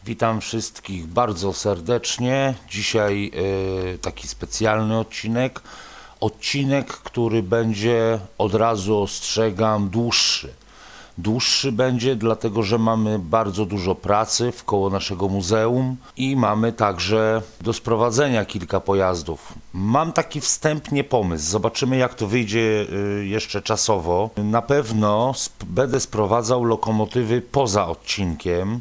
Witam wszystkich bardzo serdecznie. Dzisiaj taki specjalny odcinek. Odcinek, który będzie, od razu ostrzegam, dłuższy. Dłuższy będzie, dlatego że mamy bardzo dużo pracy wkoło naszego muzeum i mamy także do sprowadzenia kilka pojazdów. Mam taki wstępnie pomysł, zobaczymy jak to wyjdzie jeszcze czasowo. Na pewno będę sprowadzał lokomotywy poza odcinkiem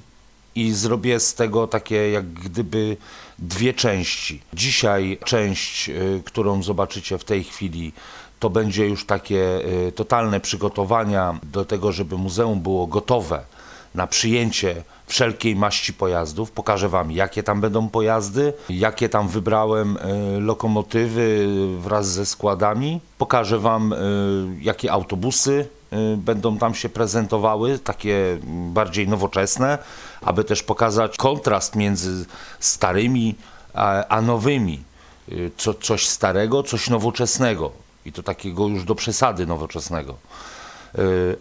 i zrobię z tego takie jak gdyby dwie części. Dzisiaj część, którą zobaczycie w tej chwili, to będzie już takie totalne przygotowania do tego, żeby muzeum było gotowe na przyjęcie wszelkiej maści pojazdów. Pokażę Wam, jakie tam będą pojazdy, jakie tam wybrałem lokomotywy wraz ze składami. Pokażę Wam, jakie autobusy będą tam się prezentowały, takie bardziej nowoczesne, aby też pokazać kontrast między starymi a nowymi. Coś starego, coś nowoczesnego. I to takiego już do przesady nowoczesnego.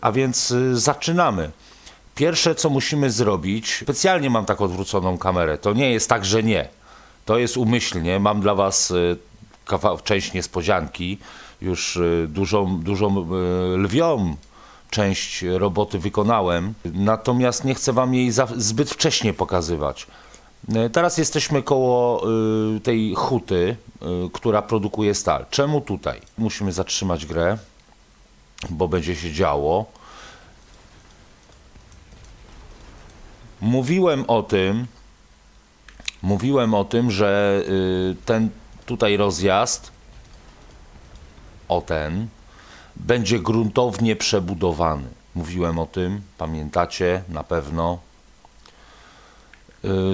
A więc zaczynamy. Pierwsze, co musimy zrobić, specjalnie mam tak odwróconą kamerę, to nie jest tak, że nie. To jest umyślnie, mam dla Was część niespodzianki, już dużą lwią część roboty wykonałem, natomiast nie chcę Wam jej zbyt wcześnie pokazywać. Teraz jesteśmy koło tej huty, która produkuje stal. Czemu tutaj? Musimy zatrzymać grę, bo będzie się działo. Mówiłem o tym, że ten tutaj rozjazd, ten, będzie gruntownie przebudowany. Mówiłem o tym, pamiętacie na pewno.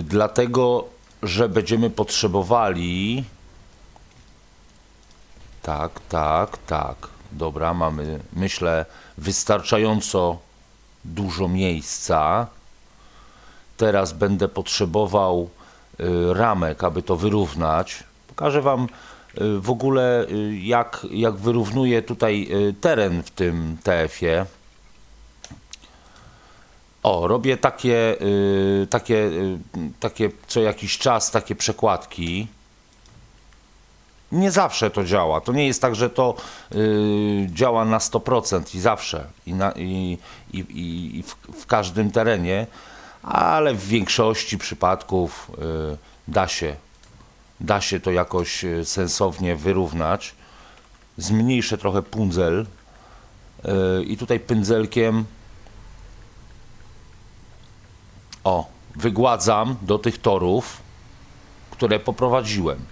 Dlatego, że będziemy potrzebowali... Tak. Dobra, mamy, myślę, wystarczająco dużo miejsca. Teraz będę potrzebował ramek, aby to wyrównać. Pokażę Wam w ogóle, jak wyrównuję tutaj teren w tym TF-ie. Robię takie co jakiś czas takie przekładki. Nie zawsze to działa. To nie jest tak, że to działa na 100% i zawsze. I w każdym terenie, ale w większości przypadków da się to jakoś sensownie wyrównać. Zmniejszę trochę pędzel i tutaj pędzelkiem wygładzam do tych torów, które poprowadziłem.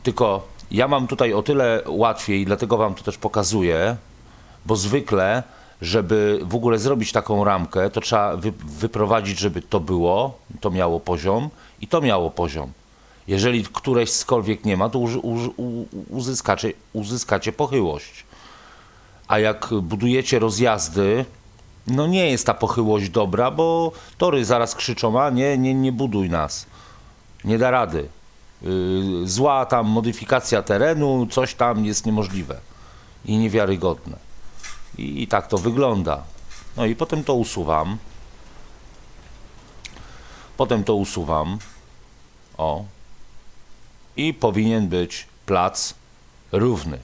Tylko ja mam tutaj o tyle łatwiej, dlatego Wam to też pokazuję, bo zwykle, żeby w ogóle zrobić taką ramkę, to trzeba wyprowadzić, żeby to miało poziom i to miało poziom. Jeżeli któreś skolwiek nie ma, to uzyskacie pochyłość. A jak budujecie rozjazdy, no nie jest ta pochyłość dobra, bo tory zaraz krzyczą, a nie buduj nas. Nie da rady. Zła tam modyfikacja terenu, coś tam jest niemożliwe i niewiarygodne. I tak to wygląda. No i potem to usuwam. I powinien być plac równy.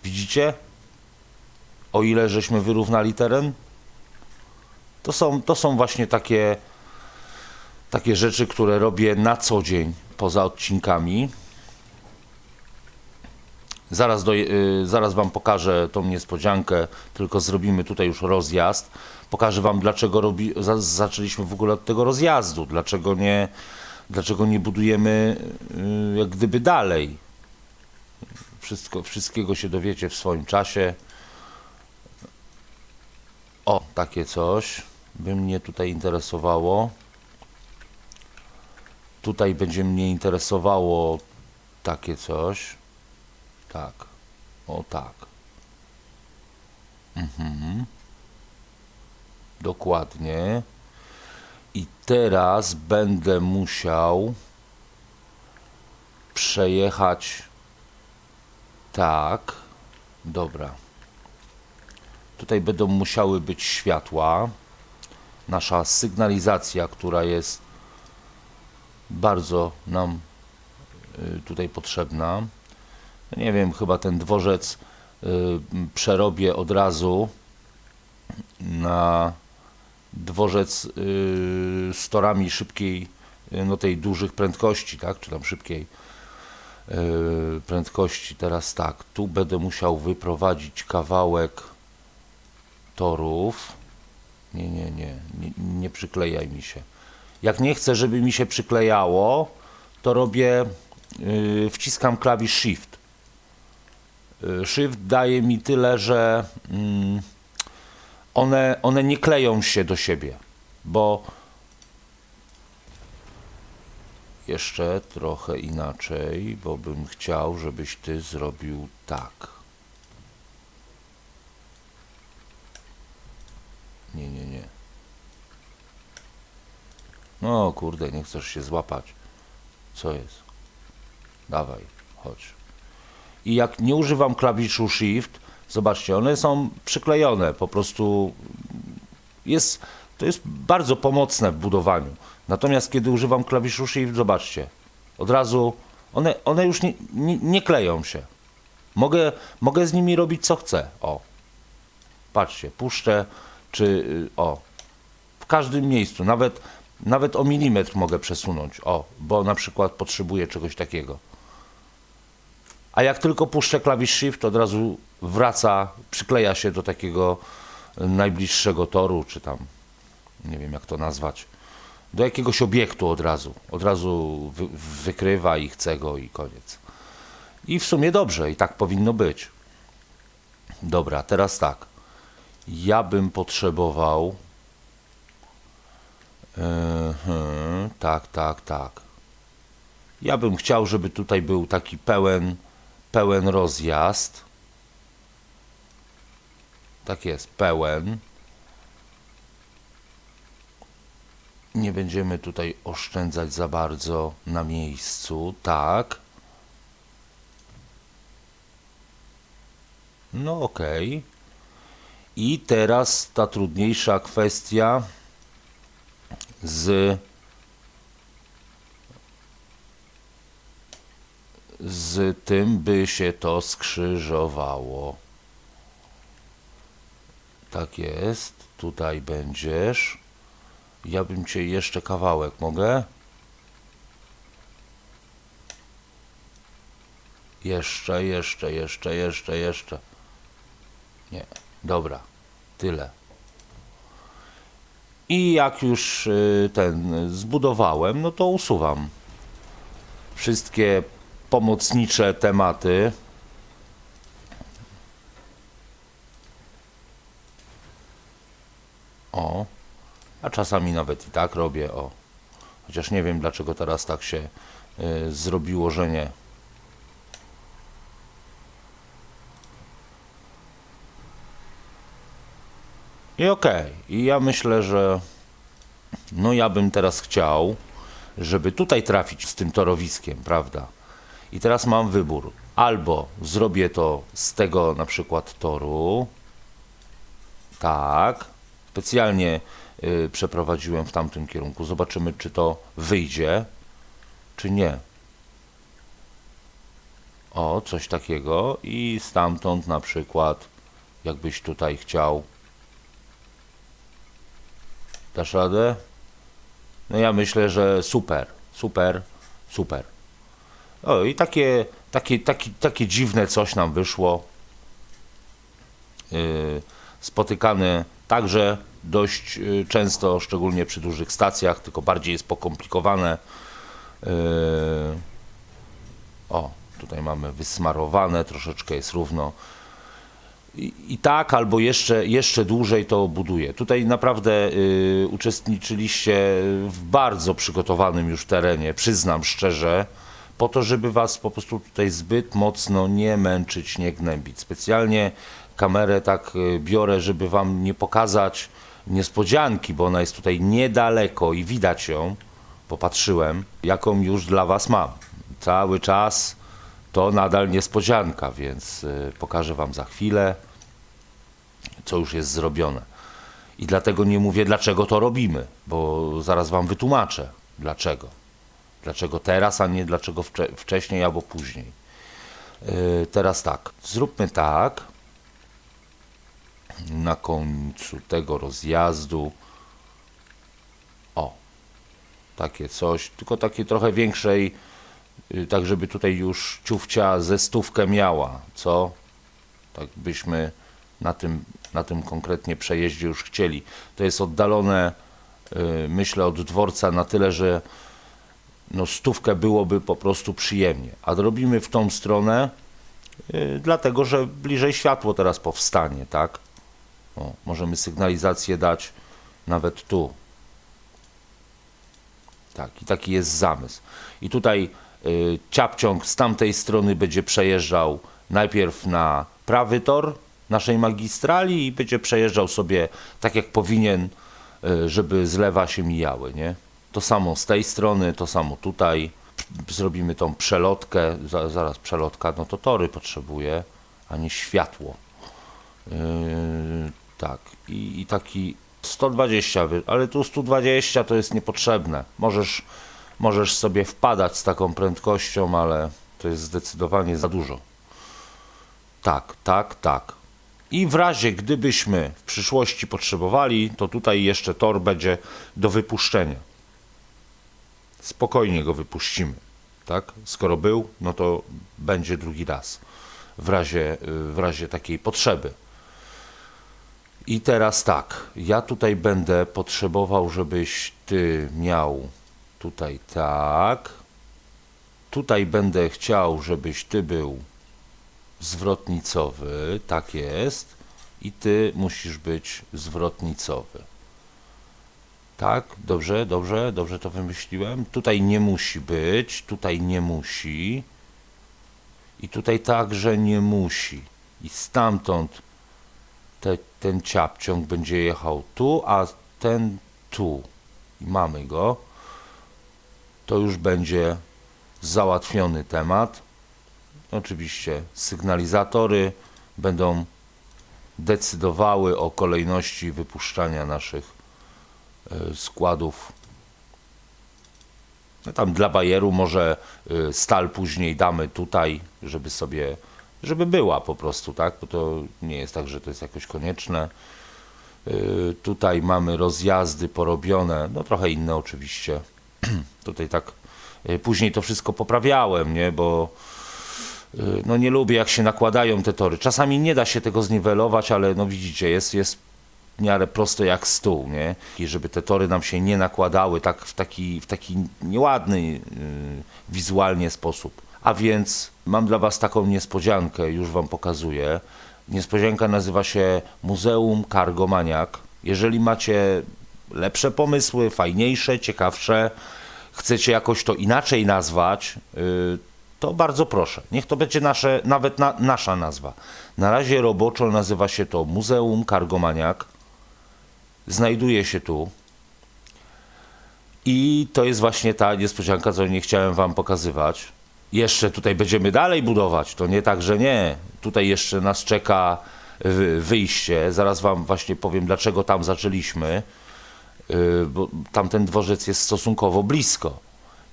Widzicie? O ile żeśmy wyrównali teren? To są właśnie takie rzeczy, które robię na co dzień, poza odcinkami. Zaraz Wam pokażę tą niespodziankę, tylko zrobimy tutaj już rozjazd. Pokażę Wam, dlaczego zaczęliśmy w ogóle od tego rozjazdu, dlaczego nie budujemy jak gdyby dalej. Wszystkiego się dowiecie w swoim czasie. Takie coś by mnie tutaj interesowało. Tutaj będzie mnie interesowało takie coś. Tak. Tak. Dokładnie. I teraz będę musiał przejechać tak. Dobra. Tutaj będą musiały być światła. Nasza sygnalizacja, która jest bardzo nam tutaj potrzebna. Nie wiem, chyba ten dworzec przerobię od razu na dworzec z torami szybkiej, no tej dużych prędkości, tak, czy tam szybkiej prędkości. Teraz tak, tu będę musiał wyprowadzić kawałek torów. Nie przyklejaj mi się. Jak nie chcę, żeby mi się przyklejało, to robię, wciskam klawisz Shift. Shift daje mi tyle, że one nie kleją się do siebie, bo jeszcze trochę inaczej, bo bym chciał, żebyś ty zrobił tak. Nie. No kurde, nie chcesz się złapać. Co jest? Dawaj, chodź. I jak nie używam klawiszu Shift, zobaczcie, one są przyklejone, po prostu to jest bardzo pomocne w budowaniu. Natomiast kiedy używam klawiszu Shift, zobaczcie, od razu one już nie kleją się. Mogę z nimi robić co chcę. O, patrzcie, puszczę, czy w każdym miejscu, nawet o milimetr mogę przesunąć, bo na przykład potrzebuję czegoś takiego. A jak tylko puszczę klawisz Shift, od razu wraca, przykleja się do takiego najbliższego toru, czy tam, nie wiem jak to nazwać, do jakiegoś obiektu od razu wykrywa i chce go i koniec. I w sumie dobrze, i tak powinno być. Dobra, teraz tak, ja bym potrzebował, tak, ja bym chciał, żeby tutaj był taki pełen rozjazd. Tak jest, pełen. Nie będziemy tutaj oszczędzać za bardzo na miejscu, tak. No okej. I teraz ta trudniejsza kwestia z tym, by się to skrzyżowało. Tak jest, tutaj będziesz. Ja bym cię jeszcze kawałek, mogę? Jeszcze. Nie, dobra, tyle. I jak już ten zbudowałem, no to usuwam wszystkie pomocnicze tematy. A czasami nawet i tak robię, Chociaż nie wiem, dlaczego teraz tak się zrobiło, że nie. I okej. I ja myślę, że no ja bym teraz chciał, żeby tutaj trafić z tym torowiskiem, prawda? I teraz mam wybór. Albo zrobię to z tego na przykład toru. Tak. Specjalnie przeprowadziłem w tamtym kierunku. Zobaczymy, czy to wyjdzie, czy nie. Coś takiego. I stamtąd na przykład, jakbyś tutaj chciał. Dasz radę? No ja myślę, że super. I takie dziwne coś nam wyszło. Spotykane także dość często, szczególnie przy dużych stacjach, tylko bardziej jest pokomplikowane. Tutaj mamy wysmarowane, troszeczkę jest równo. I tak, albo jeszcze dłużej to buduję. Tutaj naprawdę uczestniczyliście w bardzo przygotowanym już terenie, przyznam szczerze, po to, żeby was po prostu tutaj zbyt mocno nie męczyć, nie gnębić. Specjalnie kamerę tak biorę, żeby wam nie pokazać niespodzianki, bo ona jest tutaj niedaleko i widać ją, popatrzyłem, jaką już dla was mam. Cały czas to nadal niespodzianka, więc pokażę wam za chwilę, co już jest zrobione. I dlatego nie mówię, dlaczego to robimy, bo zaraz wam wytłumaczę, dlaczego. Dlaczego teraz, a nie dlaczego wcześniej albo później. Teraz tak, zróbmy tak, na końcu tego rozjazdu, o, takie coś, tylko takie trochę większej, tak żeby tutaj już ciufcia ze 100 miała, co? Tak byśmy na tym konkretnie przejeździe już chcieli. To jest oddalone, myślę, od dworca na tyle, że no 100 byłoby po prostu przyjemnie. A robimy w tą stronę, dlatego że bliżej światło teraz powstanie, tak? O, możemy sygnalizację dać nawet tu. Tak, i taki jest zamysł. I tutaj ciapciąg z tamtej strony będzie przejeżdżał najpierw na prawy tor naszej magistrali i będzie przejeżdżał sobie tak jak powinien, żeby z lewa się mijały, nie? To samo z tej strony, to samo tutaj. Zrobimy tą przelotkę, zaraz przelotka, no to tory potrzebuje, a nie światło. Tak, i taki 120, ale tu 120 to jest niepotrzebne. Możesz sobie wpadać z taką prędkością, ale to jest zdecydowanie za dużo. Tak, tak, tak. I w razie gdybyśmy w przyszłości potrzebowali, to tutaj jeszcze tor będzie do wypuszczenia. Spokojnie go wypuścimy, tak? Skoro był, no to będzie drugi raz, w razie takiej potrzeby. I teraz tak, ja tutaj będę potrzebował, żebyś ty miał tutaj tak. Tutaj będę chciał, żebyś ty był zwrotnicowy, tak jest. I ty musisz być zwrotnicowy. Tak, dobrze, dobrze, dobrze to wymyśliłem. Tutaj nie musi być, tutaj nie musi. I tutaj także nie musi. I stamtąd ten ciapciąg będzie jechał tu, a ten tu. I mamy go. To już będzie załatwiony temat. Oczywiście sygnalizatory będą decydowały o kolejności wypuszczania naszych składów. No tam dla bajeru może stal później damy tutaj, żeby była po prostu, tak? Bo to nie jest tak, że to jest jakoś konieczne. Tutaj mamy rozjazdy porobione, no trochę inne oczywiście. Tutaj tak później to wszystko poprawiałem, nie? Bo no nie lubię, jak się nakładają te tory. Czasami nie da się tego zniwelować, ale no widzicie, jest w miarę prosto jak stół, nie? I żeby te tory nam się nie nakładały tak w taki nieładny wizualnie sposób. A więc mam dla was taką niespodziankę, już wam pokazuję. Niespodzianka nazywa się Muzeum Cargomaniak. Jeżeli macie lepsze pomysły, fajniejsze, ciekawsze, chcecie jakoś to inaczej nazwać, to bardzo proszę. Niech to będzie nawet nasza nazwa. Na razie roboczo nazywa się to Muzeum Cargomaniak. Znajduje się tu. I to jest właśnie ta niespodzianka, co nie chciałem wam pokazywać. Jeszcze tutaj będziemy dalej budować. To nie tak, że nie. Tutaj jeszcze nas czeka wyjście. Zaraz wam właśnie powiem, dlaczego tam zaczęliśmy. Bo tamten dworzec jest stosunkowo blisko.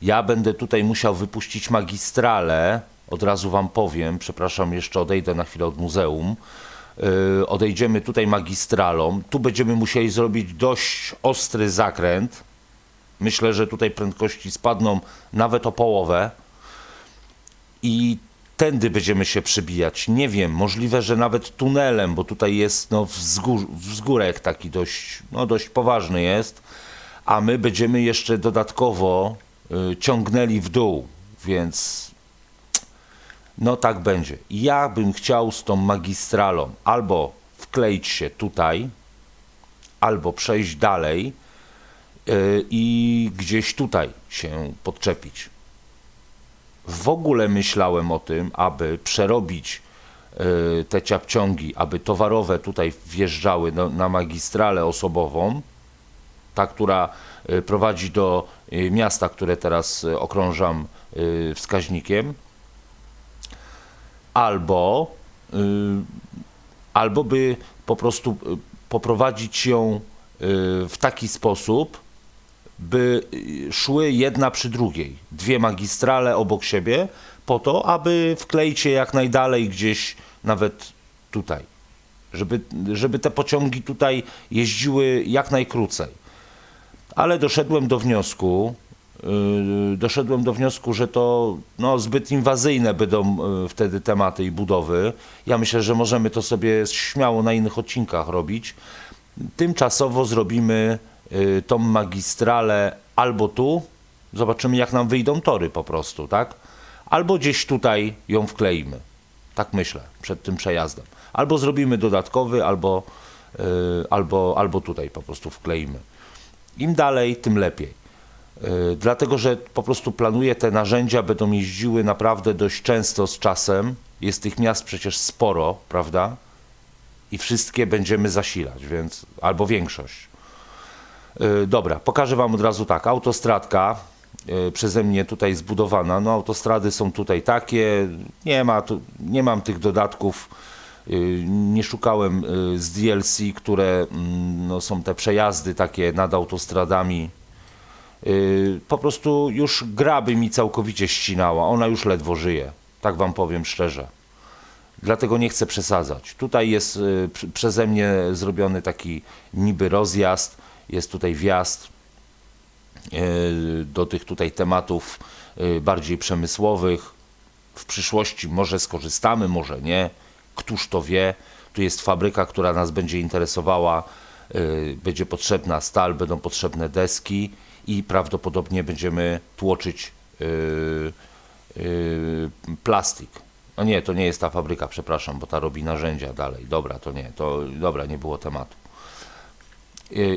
Ja będę tutaj musiał wypuścić magistralę, od razu wam powiem, przepraszam, jeszcze odejdę na chwilę od muzeum. Odejdziemy tutaj magistralą, tu będziemy musieli zrobić dość ostry zakręt. Myślę, że tutaj prędkości spadną nawet o połowę i tędy będziemy się przybijać. Nie wiem, możliwe, że nawet tunelem, bo tutaj jest no, wzgórek taki dość poważny jest, a my będziemy jeszcze dodatkowo ciągnęli w dół, więc no tak będzie. Ja bym chciał z tą magistralą albo wkleić się tutaj, albo przejść dalej i gdzieś tutaj się podczepić. W ogóle myślałem o tym, aby przerobić te ciapciągi, aby towarowe tutaj wjeżdżały na magistralę osobową, ta, która prowadzi do miasta, które teraz okrążam wskaźnikiem, albo by po prostu poprowadzić ją w taki sposób, by szły jedna przy drugiej. Dwie magistrale obok siebie po to, aby wkleić je jak najdalej gdzieś, nawet tutaj. Żeby te pociągi tutaj jeździły jak najkrócej. Ale doszedłem do wniosku, że to zbyt inwazyjne będą wtedy tematy i budowy. Ja myślę, że możemy to sobie śmiało na innych odcinkach robić. Tymczasowo zrobimy tą magistralę albo tu, zobaczymy jak nam wyjdą tory po prostu, tak? Albo gdzieś tutaj ją wkleimy. Tak myślę, przed tym przejazdem. Albo zrobimy dodatkowy, albo tutaj po prostu wkleimy. Im dalej, tym lepiej. Dlatego, że po prostu planuję, te narzędzia będą jeździły naprawdę dość często z czasem. Jest tych miast przecież sporo, prawda? I wszystkie będziemy zasilać, więc albo większość. Dobra, pokażę wam od razu tak. Autostradka przeze mnie tutaj zbudowana. No autostrady są tutaj takie. Nie mam tych dodatków. Nie szukałem z DLC, które są te przejazdy takie nad autostradami. Po prostu już gra by mi całkowicie ścinała. Ona już ledwo żyje. Tak wam powiem szczerze. Dlatego nie chcę przesadzać. Tutaj jest przeze mnie zrobiony taki niby rozjazd. Jest tutaj wjazd do tych tutaj tematów bardziej przemysłowych. W przyszłości może skorzystamy, może nie. Któż to wie. Tu jest fabryka, która nas będzie interesowała. Będzie potrzebna stal, będą potrzebne deski i prawdopodobnie będziemy tłoczyć plastik. No nie, to nie jest ta fabryka, przepraszam, bo ta robi narzędzia dalej. Dobra, dobra, nie było tematu.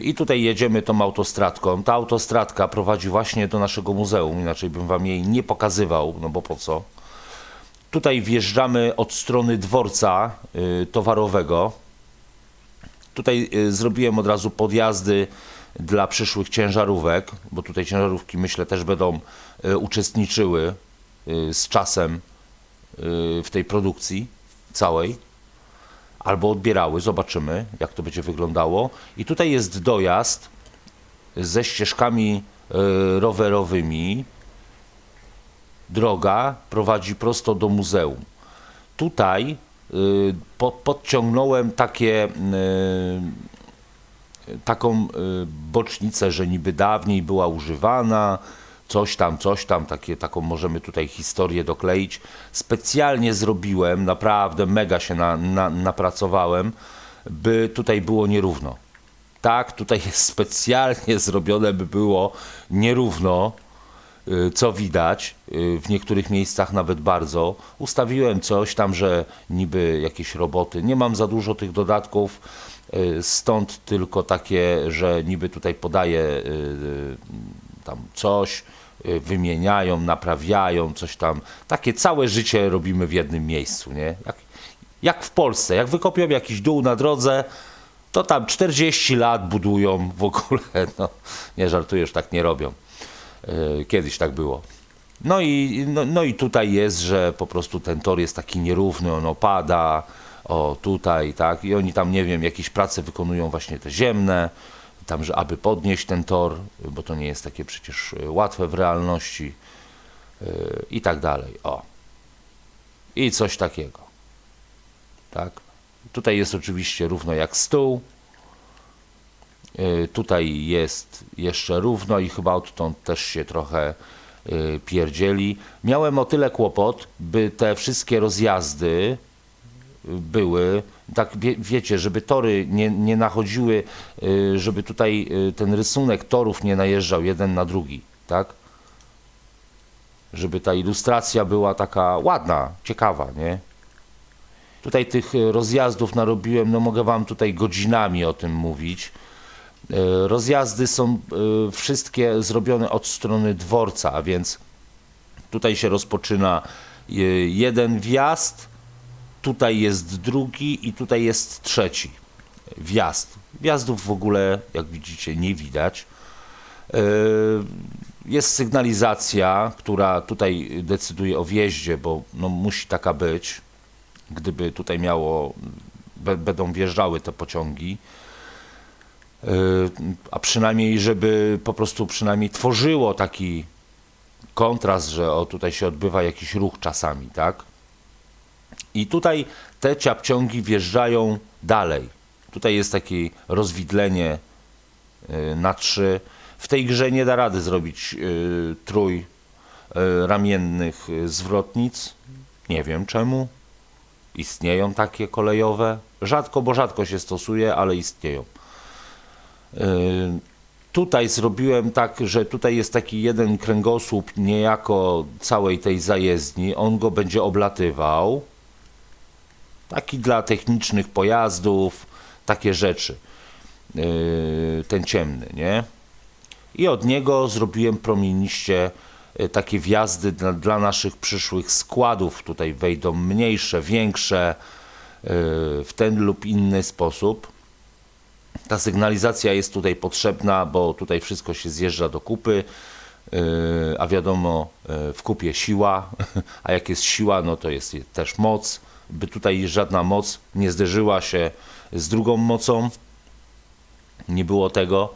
I tutaj jedziemy tą autostradką. Ta autostradka prowadzi właśnie do naszego muzeum, inaczej bym wam jej nie pokazywał, no bo po co? Tutaj wjeżdżamy od strony dworca towarowego. Tutaj zrobiłem od razu podjazdy dla przyszłych ciężarówek, bo tutaj ciężarówki, myślę, też będą uczestniczyły z czasem w tej produkcji całej, albo odbierały, zobaczymy jak to będzie wyglądało. I tutaj jest dojazd ze ścieżkami rowerowymi. Droga prowadzi prosto do muzeum. Tutaj podciągnąłem taką bocznicę, że niby dawniej była używana, coś tam, taką możemy tutaj historię dokleić. Specjalnie zrobiłem, naprawdę mega się napracowałem, by tutaj było nierówno. Tak, tutaj jest specjalnie zrobione, by było nierówno, co widać, w niektórych miejscach nawet bardzo. Ustawiłem coś tam, że niby jakieś roboty. Nie mam za dużo tych dodatków, stąd tylko takie, że niby tutaj podaję tam coś, wymieniają, naprawiają, coś tam. Takie całe życie robimy w jednym miejscu, nie? Jak w Polsce, jak wykopią jakiś dół na drodze, to tam 40 lat budują w ogóle, no nie żartujesz, tak nie robią. Kiedyś tak było. No i tutaj jest, że po prostu ten tor jest taki nierówny, on opada, o tutaj, tak, i oni tam, nie wiem, jakieś prace wykonują właśnie te ziemne, tam, że aby podnieść ten tor, bo to nie jest takie przecież łatwe w realności i tak dalej, o. I coś takiego, tak. Tutaj jest oczywiście równo jak stół, tutaj jest jeszcze równo i chyba odtąd też się trochę pierdzieli. Miałem o tyle kłopot, by te wszystkie rozjazdy były, tak wiecie, żeby tory nie nachodziły, żeby tutaj ten rysunek torów nie najeżdżał jeden na drugi, tak? Żeby ta ilustracja była taka ładna, ciekawa, nie? Tutaj tych rozjazdów narobiłem, no mogę wam tutaj godzinami o tym mówić. Rozjazdy są wszystkie zrobione od strony dworca, a więc tutaj się rozpoczyna jeden wjazd, tutaj jest drugi i tutaj jest trzeci wjazd. Wjazdów w ogóle, jak widzicie, nie widać. Jest sygnalizacja, która tutaj decyduje o wjeździe, bo no, musi taka być. Gdyby tutaj będą wjeżdżały te pociągi. a przynajmniej, żeby po prostu przynajmniej tworzyło taki kontrast, że o, tutaj się odbywa jakiś ruch czasami, tak? I tutaj te ciapciągi wjeżdżają dalej. Tutaj jest takie rozwidlenie na 3. W tej grze nie da rady zrobić trójramiennych zwrotnic. Nie wiem czemu. Istnieją takie kolejowe. Rzadko, bo rzadko się stosuje, ale istnieją. Tutaj zrobiłem tak, że tutaj jest taki jeden kręgosłup niejako całej tej zajezdni. On go będzie oblatywał. Taki dla technicznych pojazdów, takie rzeczy. Ten ciemny, nie? I od niego zrobiłem promieniście takie wjazdy dla naszych przyszłych składów. Tutaj wejdą mniejsze, większe, w ten lub inny sposób. Ta sygnalizacja jest tutaj potrzebna, bo tutaj wszystko się zjeżdża do kupy, a wiadomo, w kupie siła, a jak jest siła, no to jest też moc. By tutaj żadna moc nie zderzyła się z drugą mocą, nie było tego.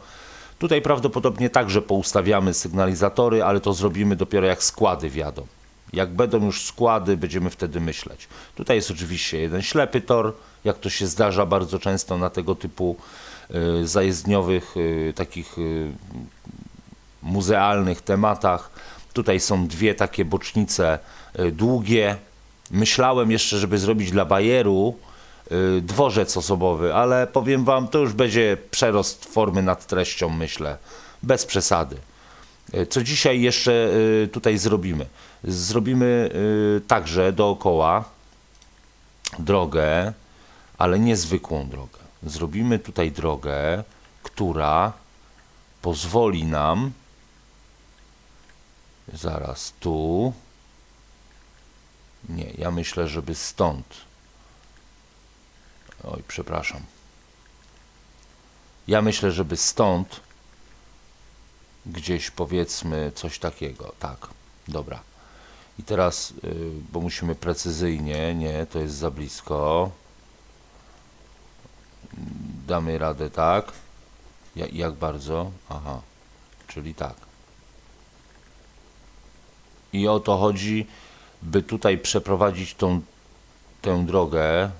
Tutaj prawdopodobnie także poustawiamy sygnalizatory, ale to zrobimy dopiero jak składy wjadą. Jak będą już składy, będziemy wtedy myśleć. Tutaj jest oczywiście jeden ślepy tor, jak to się zdarza bardzo często na tego typu zajezdniowych, takich muzealnych tematach. Tutaj są dwie takie bocznice długie. Myślałem jeszcze, żeby zrobić dla bajeru dworzec osobowy, ale powiem wam, to już będzie przerost formy nad treścią, myślę, bez przesady. Co dzisiaj jeszcze tutaj zrobimy? Zrobimy także dookoła drogę, ale niezwykłą drogę. Zrobimy tutaj drogę, która pozwoli nam, zaraz tu, nie, ja myślę, żeby stąd, oj, przepraszam, ja myślę, żeby stąd gdzieś powiedzmy coś takiego, tak, dobra. I teraz, bo musimy precyzyjnie, nie, to jest za blisko, damy radę tak, jak bardzo, aha, czyli tak. I o to chodzi, by tutaj przeprowadzić tę drogę,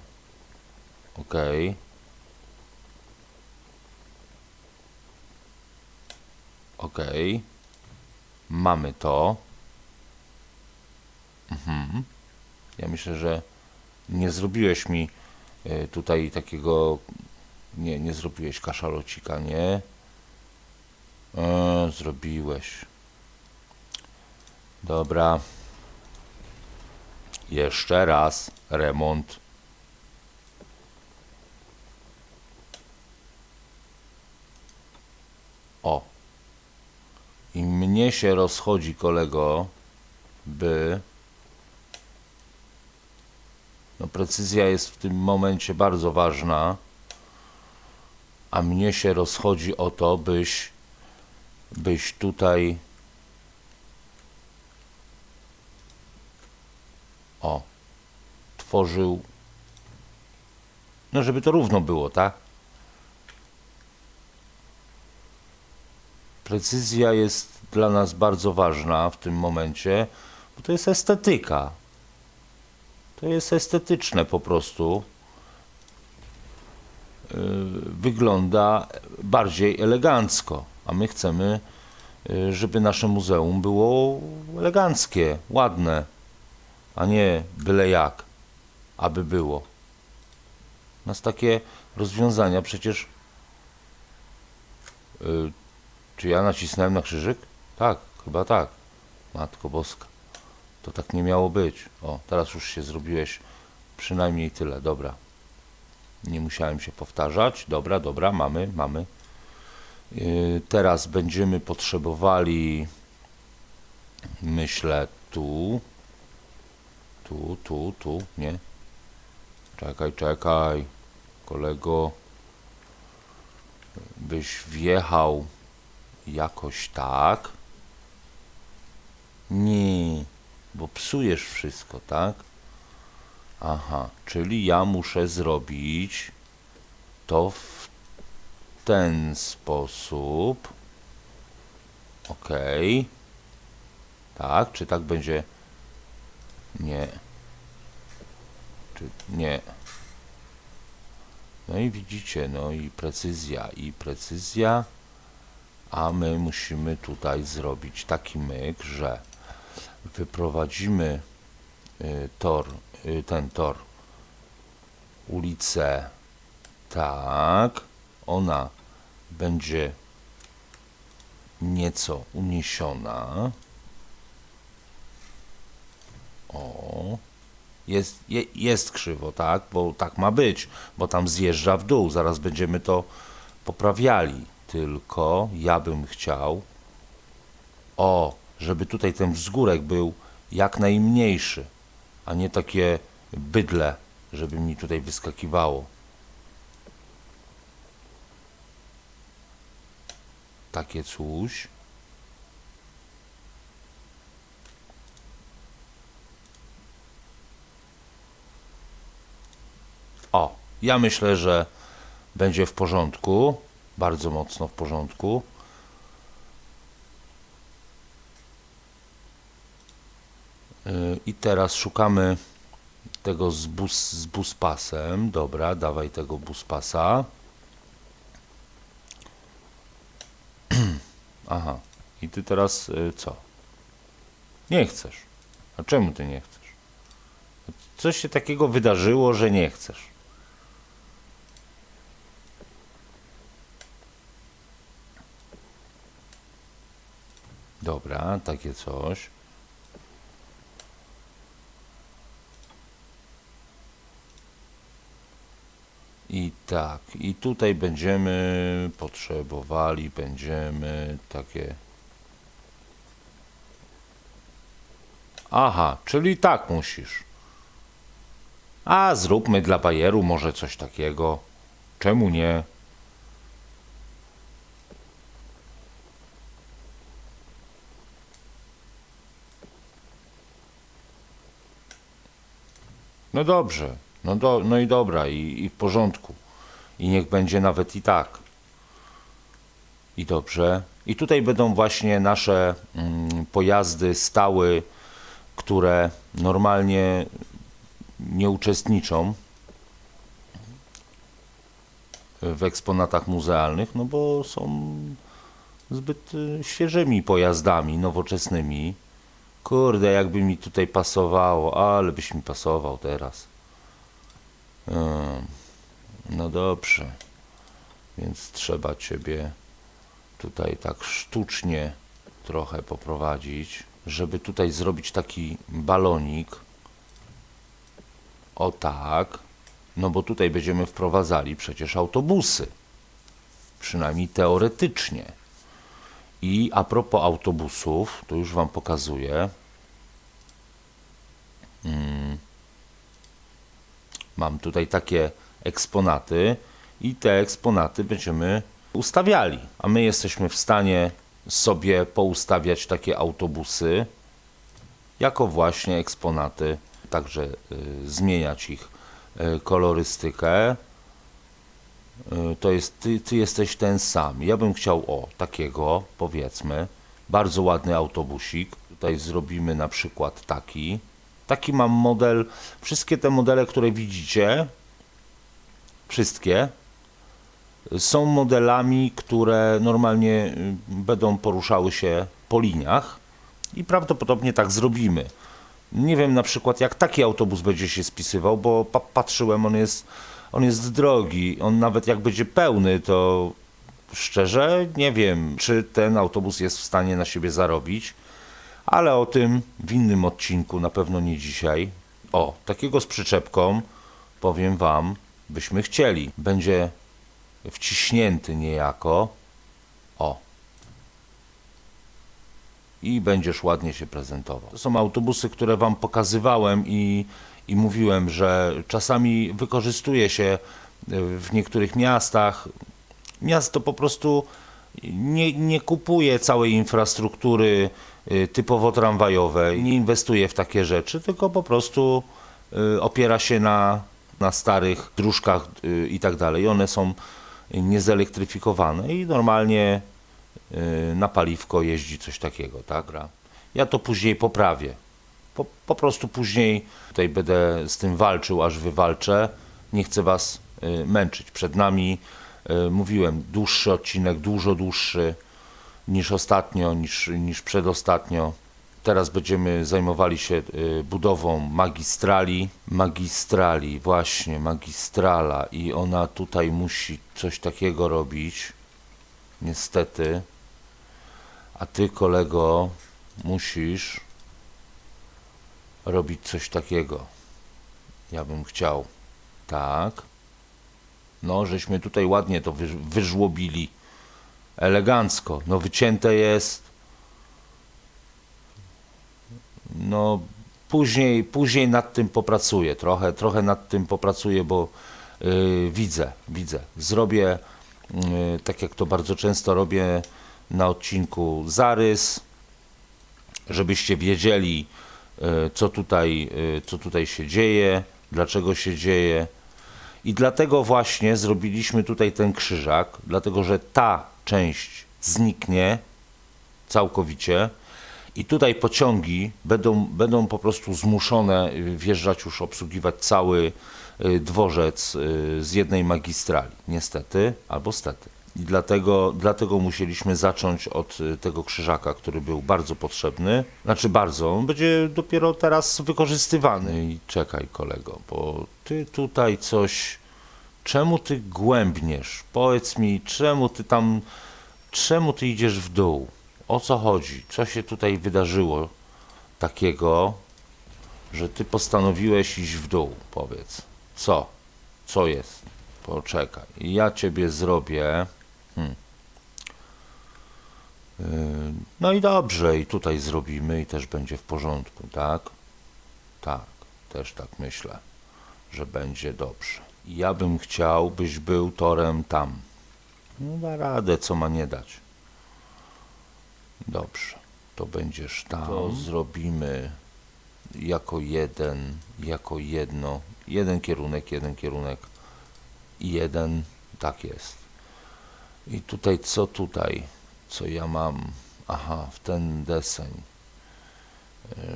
ok. Ok, mamy to. Ja myślę, że nie zrobiłeś mi tutaj takiego, nie zrobiłeś kaszalocika, nie? Zrobiłeś. Dobra. Jeszcze raz remont. O. I mnie się rozchodzi, kolego, by... No precyzja jest w tym momencie bardzo ważna, a mnie się rozchodzi o to, byś tutaj... O. Tworzył... No żeby to równo było, tak? Precyzja jest dla nas bardzo ważna w tym momencie, bo to jest estetyka. To jest estetyczne po prostu. Wygląda bardziej elegancko, a my chcemy, żeby nasze muzeum było eleganckie, ładne, a nie byle jak, aby było. Nas takie rozwiązania przecież... Czy ja nacisnąłem na krzyżyk? Tak, chyba tak. Matko Boska. To tak nie miało być. O, teraz już się zrobiłeś przynajmniej tyle. Dobra. Nie musiałem się powtarzać. Dobra, mamy. Teraz będziemy potrzebowali, myślę, tu, nie? Czekaj, kolego. Byś wjechał jakoś tak. Nie, bo psujesz wszystko, tak? Aha, czyli ja muszę zrobić to w ten sposób. Ok. Tak, czy tak będzie? Nie. Czy nie? No i widzicie, no i precyzja, a my musimy tutaj zrobić taki myk, że wyprowadzimy ten tor, ulicę, tak, ona będzie nieco uniesiona. O, jest krzywo, tak, bo tak ma być, bo tam zjeżdża w dół, zaraz będziemy to poprawiali, tylko ja bym chciał, żeby tutaj ten wzgórek był jak najmniejszy, a nie takie bydle, żeby mi tutaj wyskakiwało. Takie coś. Ja myślę, że będzie w porządku, bardzo mocno w porządku. I teraz szukamy tego z buspasem. Dobra, dawaj tego buspasa. Aha, i ty teraz co? Nie chcesz. A czemu ty nie chcesz? Coś się takiego wydarzyło, że nie chcesz. Dobra, takie coś. I tak, i tutaj będziemy potrzebowali, takie... Aha, czyli tak musisz. A zróbmy dla bajeru może coś takiego. Czemu nie? No dobrze, no i dobra, i w porządku. I niech będzie nawet i tak. I dobrze. I tutaj będą właśnie nasze pojazdy stały, które normalnie nie uczestniczą w eksponatach muzealnych, no bo są zbyt świeżymi pojazdami, nowoczesnymi. Kurde, jakby mi tutaj pasowało, ale byś mi pasował teraz. No dobrze, więc trzeba ciebie tutaj tak sztucznie trochę poprowadzić, żeby tutaj zrobić taki balonik. O tak, no bo tutaj będziemy wprowadzali przecież autobusy, przynajmniej teoretycznie. I a propos autobusów, to już wam pokazuję. Mam tutaj takie eksponaty i te eksponaty będziemy ustawiali. A my jesteśmy w stanie sobie poustawiać takie autobusy jako właśnie eksponaty, także zmieniać ich kolorystykę. To jest, ty jesteś ten sam. Ja bym chciał takiego, powiedzmy, bardzo ładny autobusik. Tutaj zrobimy na przykład taki. Taki mam model. Wszystkie te modele, które widzicie, wszystkie są modelami, które normalnie będą poruszały się po liniach i prawdopodobnie tak zrobimy. Nie wiem na przykład, jak taki autobus będzie się spisywał, bo patrzyłem, on jest drogi. On nawet jak będzie pełny, to szczerze nie wiem, czy ten autobus jest w stanie na siebie zarobić, ale o tym w innym odcinku, na pewno nie dzisiaj. Takiego z przyczepką, powiem wam, byśmy chcieli. Będzie wciśnięty niejako. I będziesz ładnie się prezentował. To są autobusy, które wam pokazywałem i mówiłem, że czasami wykorzystuje się w niektórych miastach. Miasto po prostu nie kupuje całej infrastruktury typowo tramwajowej, nie inwestuje w takie rzeczy, tylko po prostu opiera się na starych dróżkach i tak dalej. One są niezelektryfikowane i normalnie na paliwko jeździ coś takiego, tak? Ja to później poprawię. Po prostu później tutaj będę z tym walczył, aż wywalczę. Nie chcę Was męczyć. Przed nami, mówiłem, dłuższy odcinek, dużo dłuższy niż ostatnio, niż przedostatnio. Teraz będziemy zajmowali się budową magistrali, właśnie, magistrala i ona tutaj musi coś takiego robić, niestety, a Ty, kolego, musisz robić coś takiego. Ja bym chciał, tak, no, żeśmy tutaj ładnie to wyżłobili, elegancko, no wycięte jest, no później nad tym popracuję, trochę nad tym popracuję, bo widzę, zrobię, tak jak to bardzo często robię na odcinku, zarys, żebyście wiedzieli, co tutaj się dzieje, dlaczego się dzieje. I dlatego właśnie zrobiliśmy tutaj ten krzyżak, dlatego że ta część zniknie całkowicie i tutaj pociągi będą po prostu zmuszone wjeżdżać, już obsługiwać cały dworzec z jednej magistrali, niestety albo stety. I dlatego musieliśmy zacząć od tego krzyżaka, który był bardzo potrzebny. Znaczy bardzo, on będzie dopiero teraz wykorzystywany. I czekaj, kolego, bo ty tutaj coś... Czemu ty głębniesz? Powiedz mi, czemu ty idziesz w dół? O co chodzi? Co się tutaj wydarzyło takiego, że ty postanowiłeś iść w dół? Powiedz. Co? Co jest? Poczekaj. Ja ciebie zrobię... No i dobrze, i tutaj zrobimy i też będzie w porządku, tak? Tak, też tak myślę, że będzie dobrze. I ja bym chciał, byś był torem tam. No da radę, co ma nie dać. Dobrze, to będziesz tam. To zrobimy jako jedno. Jeden kierunek i jeden, tak jest. I tutaj, co ja mam? Aha, w ten deseń,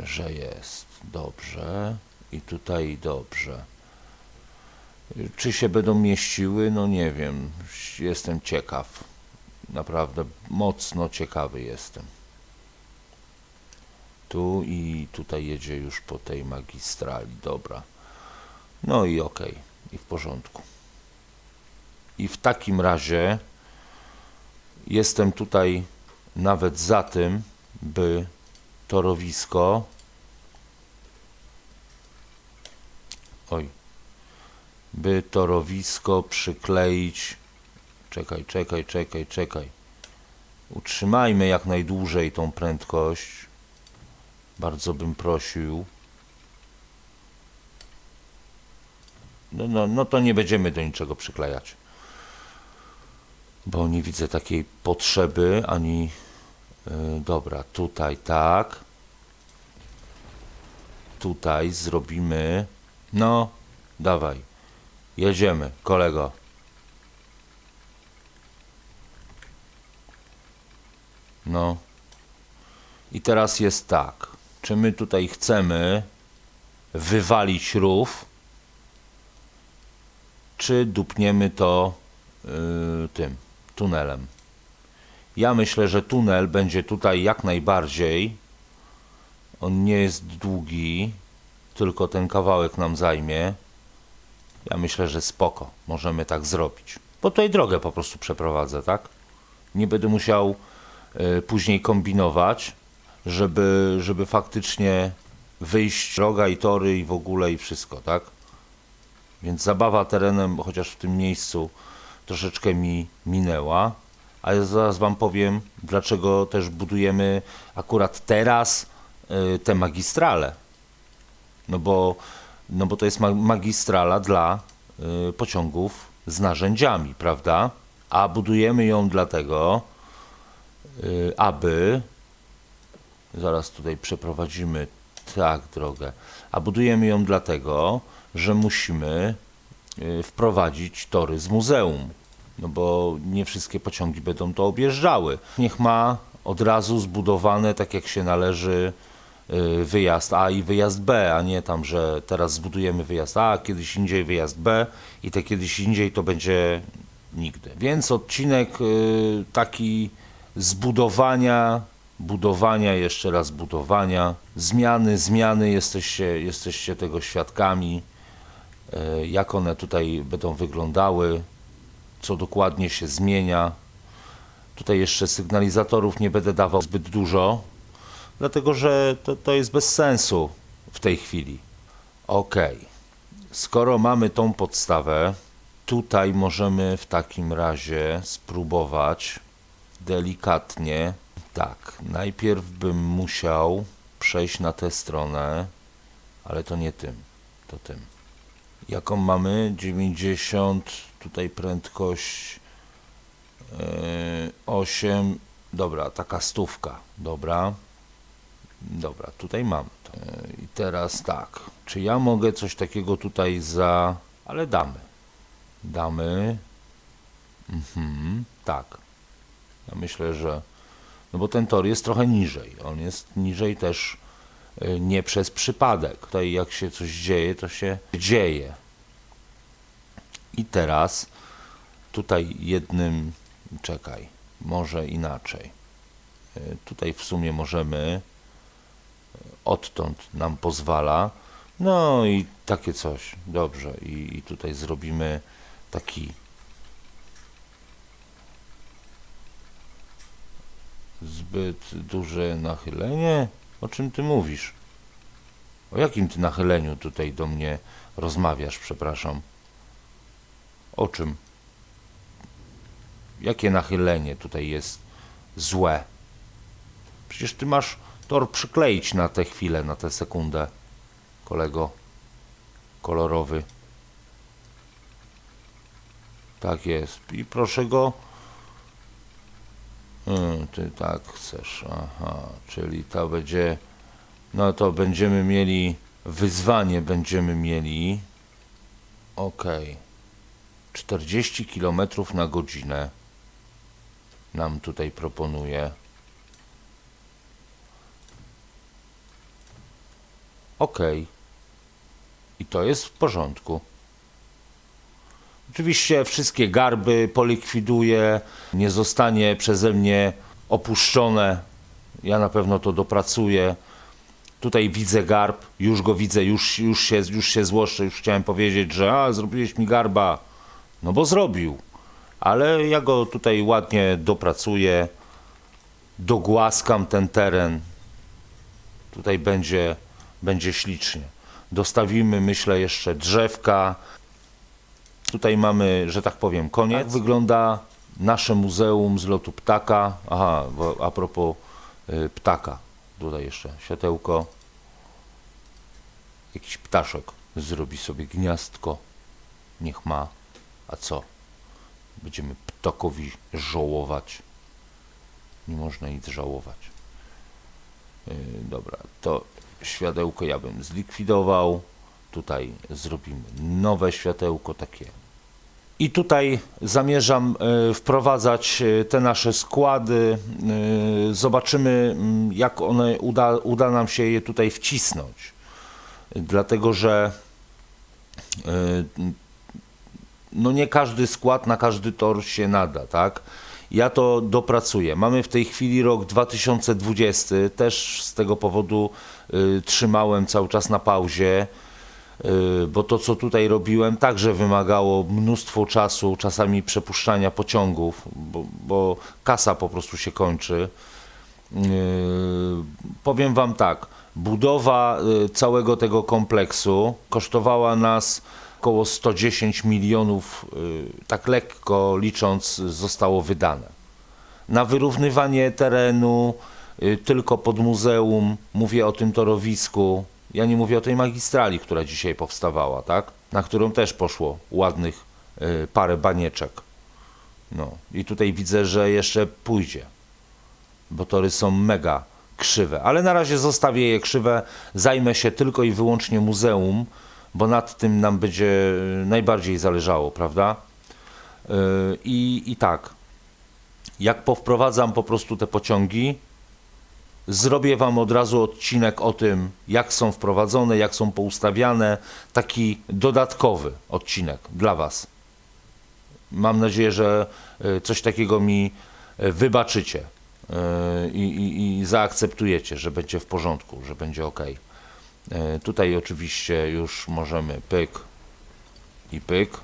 że jest dobrze i tutaj dobrze. Czy się będą mieściły? No nie wiem, jestem ciekaw. Naprawdę mocno ciekawy jestem. Tu i tutaj jedzie już po tej magistrali, dobra. No i okej, i w porządku. I w takim razie jestem tutaj nawet za tym, by torowisko... by torowisko przykleić... Czekaj. Utrzymajmy jak najdłużej tą prędkość. Bardzo bym prosił. No to nie będziemy do niczego przyklejać. Bo nie widzę takiej potrzeby, ani... dobra, tutaj tak. Tutaj zrobimy... No, dawaj. Jedziemy, kolego. No. I teraz jest tak. Czy my tutaj chcemy wywalić rów, czy dupniemy to tym tunelem? Ja myślę, że tunel będzie tutaj jak najbardziej. On nie jest długi, tylko ten kawałek nam zajmie. Ja myślę, że spoko, możemy tak zrobić. Bo tutaj drogę po prostu przeprowadzę, tak? Nie będę musiał później kombinować, żeby faktycznie wyjść droga i tory i w ogóle i wszystko, tak? Więc zabawa terenem, chociaż w tym miejscu troszeczkę mi minęła, a ja zaraz wam powiem, dlaczego też budujemy akurat teraz te magistrale. No bo to jest magistrala dla pociągów z narzędziami, prawda? A budujemy ją dlatego, aby... Zaraz tutaj przeprowadzimy tak drogę. A budujemy ją dlatego, że musimy wprowadzić tory z muzeum. no bo nie wszystkie pociągi będą to objeżdżały. Niech ma od razu zbudowane, tak jak się należy, wyjazd A i wyjazd B, a nie tam, że teraz zbudujemy wyjazd A, kiedyś indziej wyjazd B i te kiedyś indziej to będzie nigdy. Więc odcinek taki budowania, jeszcze raz budowania, zmiany, jesteście tego świadkami, jak one tutaj będą wyglądały, co dokładnie się zmienia. Tutaj jeszcze sygnalizatorów nie będę dawał zbyt dużo, dlatego że to jest bez sensu w tej chwili. Ok, skoro mamy tą podstawę, tutaj możemy w takim razie spróbować delikatnie. Tak, najpierw bym musiał przejść na tę stronę, ale to nie tym, to tym. Jaką mamy? 90, tutaj prędkość 8, dobra, taka stówka, dobra, tutaj mamy to. I teraz tak, czy ja mogę coś takiego tutaj ale damy, tak, ja myślę, że, no bo ten tor jest trochę niżej, on jest niżej też nie przez przypadek, tutaj jak się coś dzieje, to się dzieje. I teraz tutaj czekaj, może inaczej. Tutaj w sumie możemy, odtąd nam pozwala. No i takie coś, dobrze. I tutaj zrobimy taki zbyt duże nachylenie. O czym ty mówisz? O jakim ty nachyleniu tutaj do mnie rozmawiasz, przepraszam? O czym? Jakie nachylenie tutaj jest złe? Przecież ty masz tor przykleić na tę chwilę, na tę sekundę, kolego kolorowy. Tak jest. I proszę go. Ty tak chcesz. Aha, czyli to będzie. No to będziemy mieli. Wyzwanie będziemy mieli. Ok. 40 km na godzinę nam tutaj proponuje. Ok. I to jest w porządku. Oczywiście wszystkie garby polikwiduję, nie zostanie przeze mnie opuszczone. Ja na pewno to dopracuję. Tutaj widzę garb, już go widzę, już się złoszczę, już chciałem powiedzieć, że zrobiłeś mi garba. No bo zrobił, ale ja go tutaj ładnie dopracuję, dogłaskam ten teren. Tutaj będzie ślicznie. Dostawimy, myślę, jeszcze drzewka. Tutaj mamy, że tak powiem, koniec. Tak wygląda nasze muzeum z lotu ptaka. Aha, a propos ptaka. Tutaj jeszcze światełko. Jakiś ptaszek zrobi sobie gniazdko. Niech ma. A co? Będziemy ptakowi żałować. Nie można nic żałować. Dobra, to światełko ja bym zlikwidował. Tutaj zrobimy nowe światełko takie. I tutaj zamierzam wprowadzać te nasze składy. Zobaczymy, jak uda nam się je tutaj wcisnąć. Dlatego, że no nie każdy skład na każdy tor się nada, tak? Ja to dopracuję. Mamy w tej chwili rok 2020, też z tego powodu trzymałem cały czas na pauzie, bo to, co tutaj robiłem, także wymagało mnóstwo czasu, czasami przepuszczania pociągów, bo kasa po prostu się kończy. Powiem wam tak, budowa całego tego kompleksu kosztowała nas około 110 milionów, tak lekko licząc, zostało wydane. Na wyrównywanie terenu, tylko pod muzeum, mówię o tym torowisku, ja nie mówię o tej magistrali, która dzisiaj powstawała, tak? Na którą też poszło ładnych parę banieczek. No i tutaj widzę, że jeszcze pójdzie, bo tory są mega krzywe, ale na razie zostawię je krzywe, zajmę się tylko i wyłącznie muzeum, bo nad tym nam będzie najbardziej zależało, prawda? I tak, jak powprowadzam po prostu te pociągi, zrobię Wam od razu odcinek o tym, jak są wprowadzone, jak są poustawiane, taki dodatkowy odcinek dla Was. Mam nadzieję, że coś takiego mi wybaczycie i zaakceptujecie, że będzie w porządku, że będzie ok. Tutaj oczywiście już możemy pyk i pyk.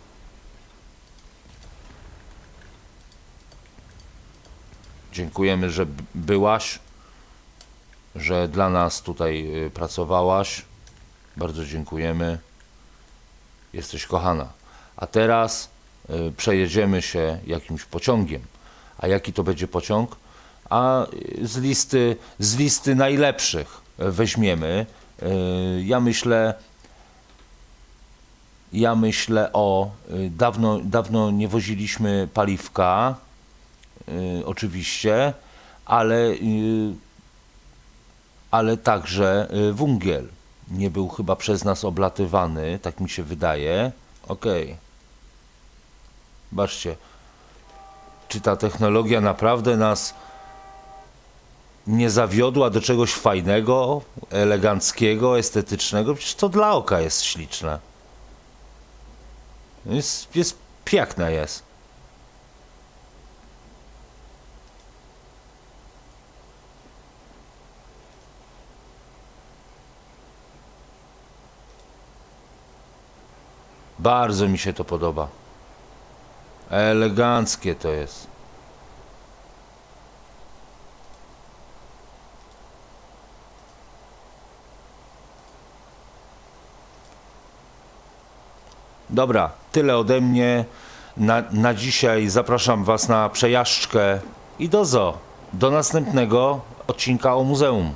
Dziękujemy, że byłaś, że dla nas tutaj pracowałaś. Bardzo dziękujemy. Jesteś kochana. A teraz przejedziemy się jakimś pociągiem. A jaki to będzie pociąg? A z listy najlepszych weźmiemy. Ja myślę o dawno nie woziliśmy paliwka, oczywiście, ale także węgiel nie był chyba przez nas oblatywany, tak mi się wydaje. Okej. Zobaczcie, czy ta technologia naprawdę nas nie zawiodła do czegoś fajnego, eleganckiego, estetycznego? Przecież to dla oka jest śliczne. Jest piękne jest. Bardzo mi się to podoba. Eleganckie to jest. Dobra, tyle ode mnie. Na dzisiaj zapraszam Was na przejażdżkę i do następnego odcinka o muzeum.